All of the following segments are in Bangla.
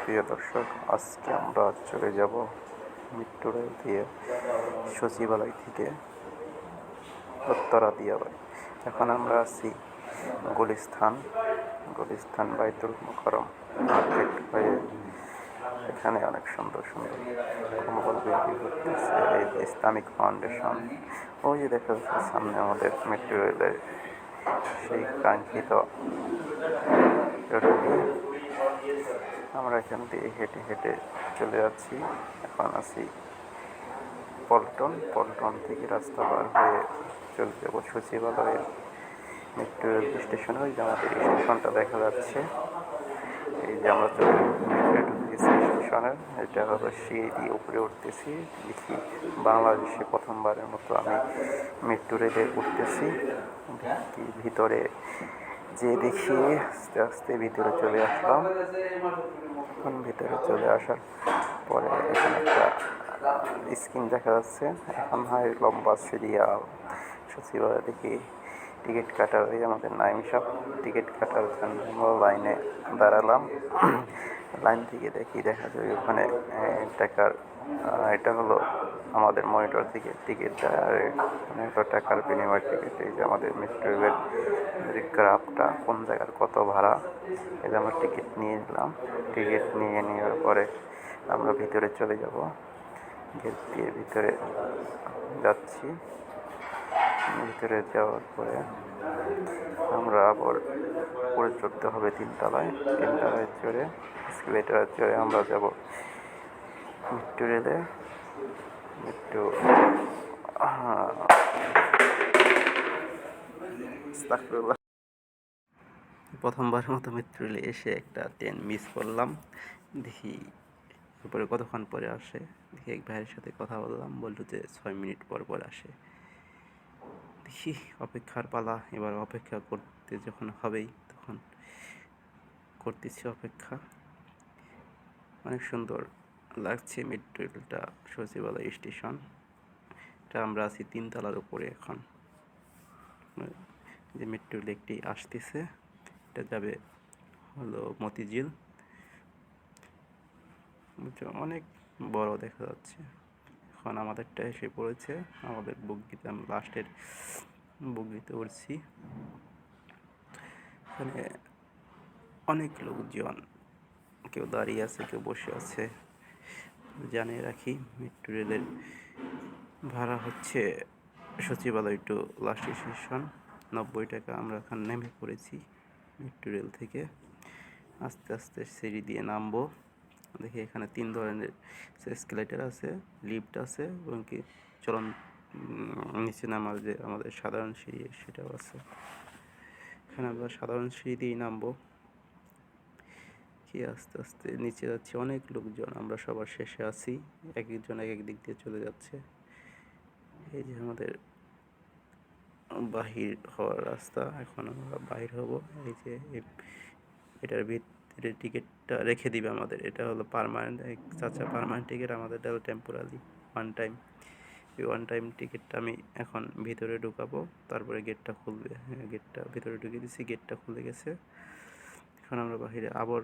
প্রিয় দর্শক, আজকে আমরা চলে যাব মেট্রো রেল দিয়ে সচিবালয় থেকে উত্তরা দিয়াবাড়ি। এখন আমরা আছি গুলিস্তান বাইতুল মোকাররম মার্কেট হয়ে। এখানে অনেক সুন্দর সুন্দর কম্বল বিক্রি করতেছে এই যে ইসলামিক ফাউন্ডেশন। ওই যে দেখা যাচ্ছে সামনে আমাদের মেট্রো রেলের সেই কাঙ্ক্ষিত। আমরা এখান দিয়ে হেঁটে হেঁটে চলে যাচ্ছি। এখন আছি পল্টন থেকে রাস্তা পার হয়ে চলে যাবো সচিবালয়ের মেট্রো রেল স্টেশনে। ওই যে আমাদের স্টেশনটা দেখা যাচ্ছে, এই যে আমরা মেট্রো স্টেশনের এটা হলো সিঁড়ি দিয়ে উপরে উঠতেছি। দেখি বাংলাদেশে প্রথমবারের মতো আমি মেট্রো রেলে উঠতেছি। ভিতরে যে দেখি আস্তে আস্তে ভিতরে চলে আসলাম। এখন ভিতরে চলে আসার পরে এখানে একটা স্ক্রিন দেখা যাচ্ছে। এখন হয় লম্বা সিরিয়াল সচিবালয় দেখি টিকিট কাটার। ওই আমাদের নাইম সাহেব টিকিট কাটার জন্য লাইনে দাঁড়ালাম। লাইন থেকে দেখা যায় ওখানে টাকার এটা হলো আমাদের মনিটর থেকে টিকিটটা, আর টাকার বিনিময় টিকিট। এই যে আমাদের মেট্রো রেলের গ্রাফটা কোন জায়গার কত ভাড়া, এই যে আমরা টিকিট নিয়ে নিলাম। টিকিট নিয়ে নেওয়ার পরে আমরা ভিতরে চলে যাব। গেট দিয়ে ভিতরে যাচ্ছি। ভিতরে যাওয়ার পরে আমরা আবার উপরে চড়তে হবে তিনতলায় চড়ে, এসকেলেটারে চড়ে আমরা যাব মেট্রো রেলে। প্রথমবার মতো মেট্রো রেলে এসে একটা ট্রেন মিস করলাম। দেখি এরপরে কতক্ষণ পরে আসে। দেখি এক ভাইয়ের সাথে কথা বললাম, বললো যে 6 মিনিট পর পর আসে। দেখি অপেক্ষার পালা, এবার অপেক্ষা করতে যখন হবেই তখন করতেছি অপেক্ষা। অনেক সুন্দর লাগছে মেট্রো রেলটা, সচিবালয় স্টেশন। এটা আমরা আছি 3 তলার উপরে। এখন যে মেট্রো রেল একটি আসতেছে, এটা যাবে হলো মতিঝিল। অনেক বড় দেখা যাচ্ছে। এখন আমাদেরটা এসে পড়েছে, আমাদের বগিতে আমি লাস্টের বগিতে উঠছি। এখানে অনেক লোকজন, কেউ দাঁড়িয়ে আছে, কেউ বসে আছে। জানিয়ে রাখি, মেট্রো রেলের ভাড়া হচ্ছে সচিবালয় টু লাস্ট স্টেশন 90 টাকা। আমরা এখন নেমে পড়েছি মেট্রো রেল থেকে। আস্তে আস্তে সিঁড়ি দিয়ে নামবো। দেখি এখানে 3 ধরনের এসকেলেটর আছে, লিফট আছে, এবং কি চলন নিচে নামার যে আমাদের সাধারণ সিঁড়ি সেটাও আছে। এখানে আমরা সাধারণ সিঁড়ি দিয়েই নামবো। কি আস্তে আস্তে নিচে যাচ্ছি, অনেক লোকজন, আমরা সবার শেষে আছি। এক একজন এক এক দিক দিয়ে চলে যাচ্ছে। এই যে আমাদের বাহির হওয়ার রাস্তা, এখন আমরা বাহির হব। এই যে এটার ভিতরে টিকিটটা রেখে দিবে আমাদের। এটা হলো পার্মানেন্ট, চাচা পার্মানেন্ট টিকিট, আমাদের হলো টেম্পোরারি ওয়ান টাইম। এই ওয়ান টাইম টিকিটটা আমি এখন ভিতরে ঢুকাবো, তারপরে গেটটা খুলবে। গেটটা ভিতরে ঢুকে দিচ্ছি, গেটটা খুলে গেছে। এখন আমরা বাহিরে আবার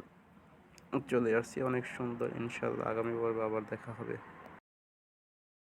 চলে আসছি। অনেক সুন্দর। ইনশাল্লাহ আগামী পর্বে আবার দেখা হবে।